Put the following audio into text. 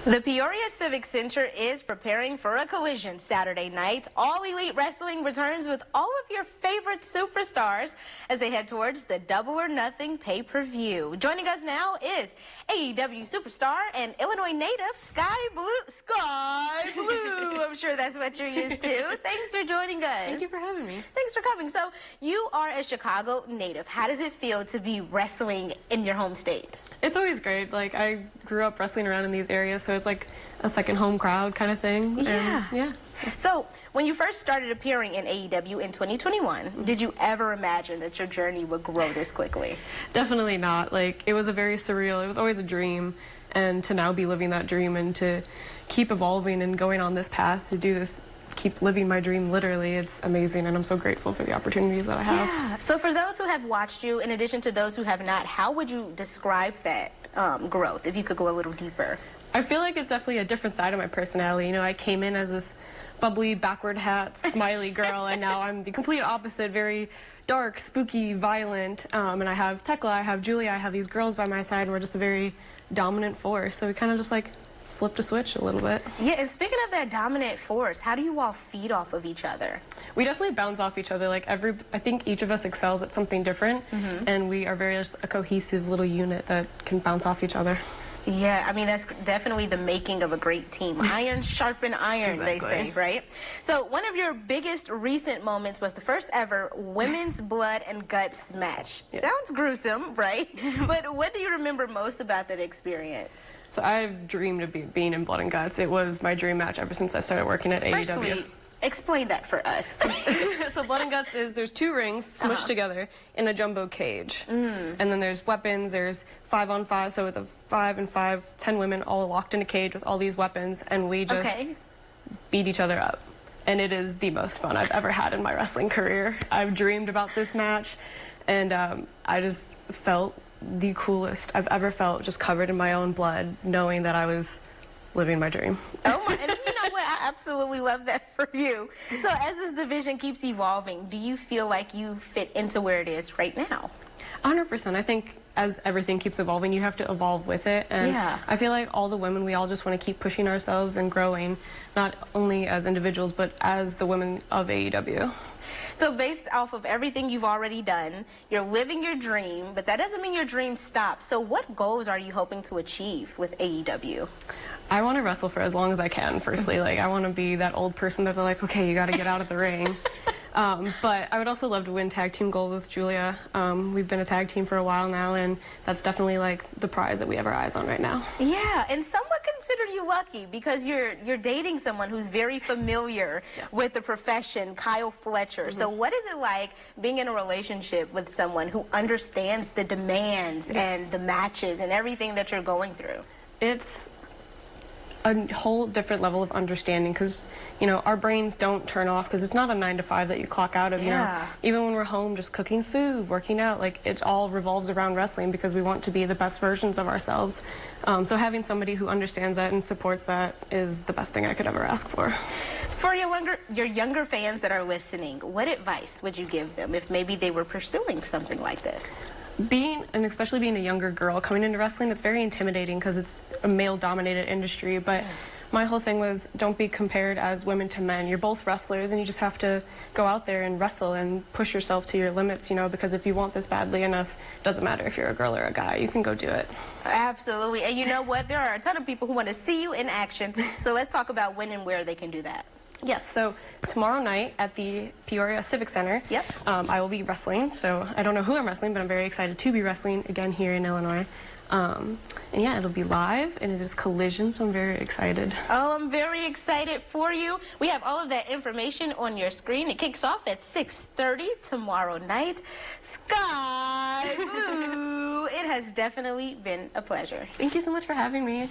The Peoria Civic Center is preparing for a collision Saturday night. All Elite Wrestling returns with all of your favorite superstars as they head towards the Double or Nothing pay-per-view. Joining us now is AEW superstar and Illinois native Skye Blue. I'm sure that's what you're used to. Thanks for joining us. Thank you for having me. Thanks for coming. So you are a Chicago native. How does it feel to be wrestling in your home state? It's always great. Like, I grew up wrestling around in these areas, so it's like a second home crowd kind of thing. Yeah. And, yeah. So, when you first started appearing in AEW in 2021, did you ever imagine that your journey would grow this quickly? Definitely not. Like, it was a very surreal, it was always a dream, and to now be living that dream and to keep evolving and going on this path to do this, keep living my dream literally, it's amazing, and I'm so grateful for the opportunities that I have. Yeah. So for those who have watched you, in addition to those who have not, how would you describe that growth, if you could go a little deeper? I feel like it's definitely a different side of my personality. You know, I came in as this bubbly, backward hat, smiley girl, and now I'm the complete opposite, very dark, spooky, violent, and I have Tekla, I have Julia, I have these girls by my side, and we're just a very dominant force, so we kind of just like flipped a switch a little bit. Yeah, and speaking of that dominant force, how do you all feed off of each other? We definitely bounce off each other. Like I think each of us excels at something different, and we are very just a cohesive little unit that can bounce off each other. Yeah, I mean, that's definitely the making of a great team. Iron sharpen iron, exactly. They say, right? So one of your biggest recent moments was the first ever women's blood and guts match. Yes. Sounds gruesome, right? But what do you remember most about that experience? So I've dreamed of being in Blood and Guts. It was my dream match ever since I started working at AEW. Firstly, explain that for us. So Blood and Guts is there's two rings smushed together in a jumbo cage. And then there's weapons, there's 5-on-5, so it's a 5 and 5, 10 women all locked in a cage with all these weapons, and we just beat each other up. And it is the most fun I've ever had in my wrestling career. I've dreamed about this match, and I just felt the coolest I've ever felt, just covered in my own blood, knowing that I was living my dream. Oh my, and you know what? I absolutely love that for you. So as this division keeps evolving, do you feel like you fit into where it is right now? 100%. I think as everything keeps evolving, you have to evolve with it. And I feel like all the women, we all just want to keep pushing ourselves and growing, not only as individuals, but as the women of AEW. So based off of everything you've already done, you're living your dream, but that doesn't mean your dream stops. So what goals are you hoping to achieve with AEW? I want to wrestle for as long as I can, firstly. Like, I want to be that old person that's like, okay, you got to get out of the ring. But I would also love to win tag team gold with Julia. We've been a tag team for a while now, and that's definitely like the prize that we have our eyes on right now. Yeah, and some would consider you lucky because you're dating someone who's very familiar with the profession, Kyle Fletcher. So what is it like being in a relationship with someone who understands the demands and the matches and everything that you're going through? It's a whole different level of understanding, because you know our brains don't turn off, because it's not a 9 to 5 that you clock out of. You know, even when we're home just cooking food, working out, like it all revolves around wrestling because we want to be the best versions of ourselves. So having somebody who understands that and supports that is the best thing I could ever ask for. For your younger fans that are listening, what advice would you give them if maybe they were pursuing something like this? And especially being a younger girl coming into wrestling, it's very intimidating because it's a male-dominated industry, but my whole thing was don't be compared as women to men. You're both wrestlers, and you just have to go out there and wrestle and push yourself to your limits, you know, because if you want this badly enough, it doesn't matter if you're a girl or a guy, you can go do it. Absolutely, and you know what? There are a ton of people who want to see you in action, so let's talk about when and where they can do that. Yes, so tomorrow night at the Peoria Civic Center, I will be wrestling. So I don't know who I'm wrestling, but I'm very excited to be wrestling again here in Illinois. And yeah, it'll be live, and it is Collision, so I'm very excited. Oh, I'm very excited for you. We have all of that information on your screen. It kicks off at 6:30 tomorrow night. Skye Blue, it has definitely been a pleasure. Thank you so much for having me.